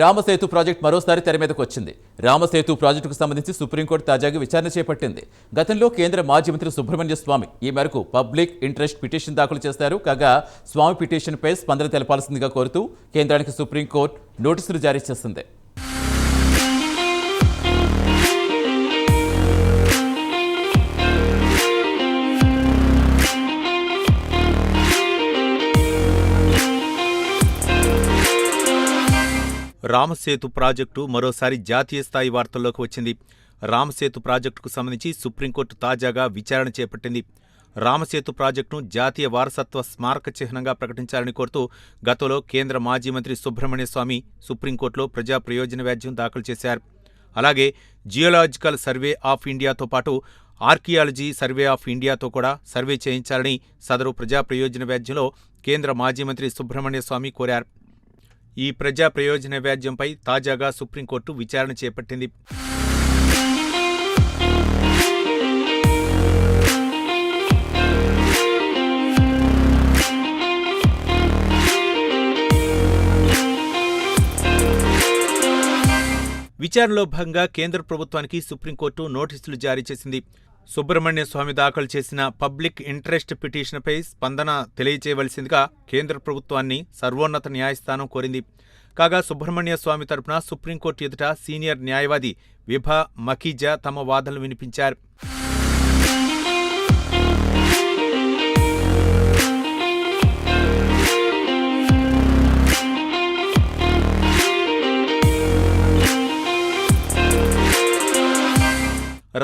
Ram Setu project మరోసారి తెర మీదకు వచ్చింది. రామసేతు ప్రాజెక్టుకు సంబంధించి సుప్రీంకోర్టు తాజాగా విచారణ చేపట్టింది. గతంలో కేంద్ర మాజీ మంత్రి సుబ్రహ్మణ్య స్వామి ఈ మేరకు పబ్లిక్ ఇంట్రెస్ట్ పిటిషన్ దాఖలు చేశారు. కాగా స్వామి పిటిషన్పై స్పందన తెలపాల్సిందిగా కోరుతూ కేంద్రానికి సుప్రీంకోర్టు నోటీసులు జారీ చేసింది. రామసేతు ప్రాజెక్టు మరోసారి జాతీయ స్థాయి వార్తల్లోకి వచ్చింది. రామసేతు ప్రాజెక్టుకు సంబంధించి సుప్రీంకోర్టు తాజాగా విచారణ చేపట్టింది. రామసేతు ప్రాజెక్టును జాతీయ వారసత్వ స్మారక చిహ్నంగా ప్రకటించాలని కోరుతూ గతంలో కేంద్ర మాజీ మంత్రి సుబ్రహ్మణ్య స్వామి సుప్రీంకోర్టులో ప్రజా ప్రయోజన వ్యాజ్యం దాఖలు చేశారు. అలాగే జియోలాజికల్ సర్వే ఆఫ్ ఇండియాతో పాటు ఆర్కియాలజీ సర్వే ఆఫ్ ఇండియాతో కూడా సర్వే చేయించాలని సదరు ప్రజా ప్రయోజన వ్యాజ్యంలో కేంద్ర మాజీ మంత్రి సుబ్రహ్మణ్య స్వామి కోరారు. ఈ ప్రజా ప్రయోజన వ్యాజ్యంపై తాజాగా సుప్రీంకోర్టు విచారణ చేపట్టింది. విచారణలో భాగంగా కేంద్ర ప్రభుత్వానికి సుప్రీంకోర్టు నోటీసులు జారీ చేసింది. సుబ్రహ్మణ్య స్వామి దాఖలు చేసిన పబ్లిక్ ఇంట్రెస్ట్ పిటిషన్పై స్పందన తెలియచేయవలసిందిగా కేంద్ర ప్రభుత్వాన్ని సర్వోన్నత న్యాయస్థానం కోరింది. కాగా సుబ్రహ్మణ్య స్వామి తరపున సుప్రీంకోర్టు ఎదుట సీనియర్ న్యాయవాది విభా మఖీజా తమ వాదనలు వినిపించారు.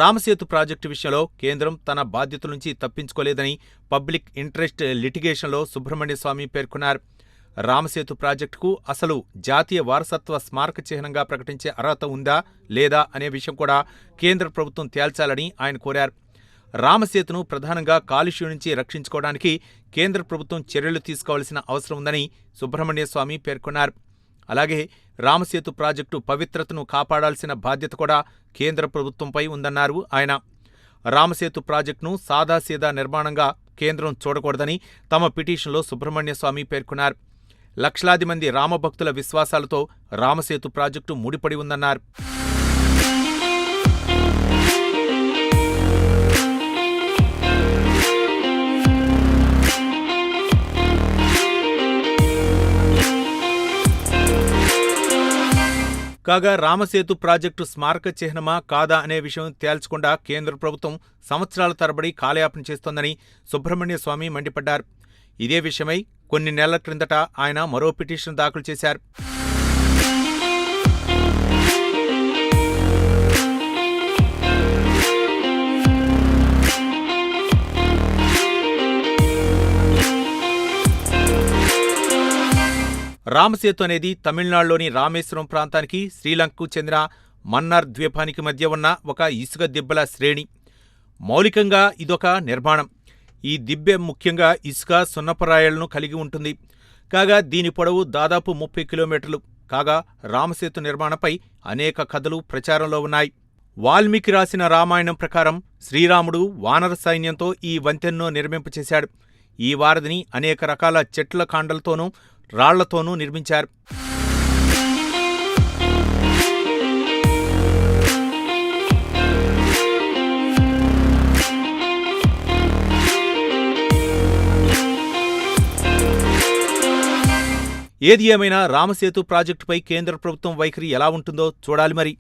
రామసేతు ప్రాజెక్టు విషయంలో కేంద్రం తన బాధ్యతల నుంచి తప్పించుకోలేదని పబ్లిక్ ఇంట్రెస్ట్ లిటిగేషన్లో సుబ్రహ్మణ్య స్వామి పేర్కొన్నారు. రామసేతు ప్రాజెక్టుకు అసలు జాతీయ వారసత్వ స్మారక చిహ్నంగా ప్రకటించే అర్హత ఉందా లేదా అనే విషయం కూడా కేంద్ర ప్రభుత్వం తేల్చాలని ఆయన కోరారు. రామసేతును ప్రధానంగా కాలుష్యం నుంచి రక్షించుకోవడానికి కేంద్ర ప్రభుత్వం చర్యలు తీసుకోవాల్సిన అవసరం ఉందని సుబ్రహ్మణ్య స్వామి పేర్కొన్నారు. అలాగే రామసేతు ప్రాజెక్టు పవిత్రతను కాపాడాల్సిన బాధ్యత కూడా కేంద్ర ప్రభుత్వంపై ఉందన్నారు ఆయన. రామసేతు ప్రాజెక్టును సాదాసీదా నిర్మాణంగా కేంద్రం చూడకూడదని తమ పిటిషన్లో సుబ్రహ్మణ్య స్వామి పేర్కొన్నారు. లక్షలాది మంది రామభక్తుల విశ్వాసాలతో రామసేతు ప్రాజెక్టు ముడిపడి ఉందన్నారు. కాగా రామసేతు ప్రాజెక్టు స్మారక చిహ్నమా కాదా అనే విషయం తేల్చకుండా కేంద్ర ప్రభుత్వం సంవత్సరాల తరబడి కాలయాపన చేస్తోందని సుబ్రహ్మణ్య స్వామి మండిపడ్డారు. ఇదే విషయమై కొన్ని నెలల క్రిందట ఆయన మరో పిటిషన్ దాఖలు చేశారు. రామసేతు అనేది తమిళనాడులోని రామేశ్వరం ప్రాంతానికి శ్రీలంకకు చెందిన మన్నార్ ద్వీపానికి మధ్య ఉన్న ఒక ఇసుక దిబ్బల శ్రేణి. మౌలికంగా ఇదొక నిర్మాణం. ఈ దిబ్బె ముఖ్యంగా ఇసుక సున్నపరాయలను కలిగి ఉంటుంది. కాగా దీని పొడవు దాదాపు 30 కిలోమీటర్లు. కాగా రామసేతు నిర్మాణంపై అనేక కథలు ప్రచారంలో ఉన్నాయి. వాల్మీకి రాసిన రామాయణం ప్రకారం శ్రీరాముడు వానర సైన్యంతో ఈ వంతెనను నిర్మింపచేశాడు. ఈ వారధిని అనేక రకాల చెట్ల కాండలతోనూ రాళ్లతోనూ నిర్మించారు. ఏది ఏమైనా రామసేతు ప్రాజెక్టుపై కేంద్ర ప్రభుత్వం వైఖరి ఎలా ఉంటుందో చూడాలి మరి.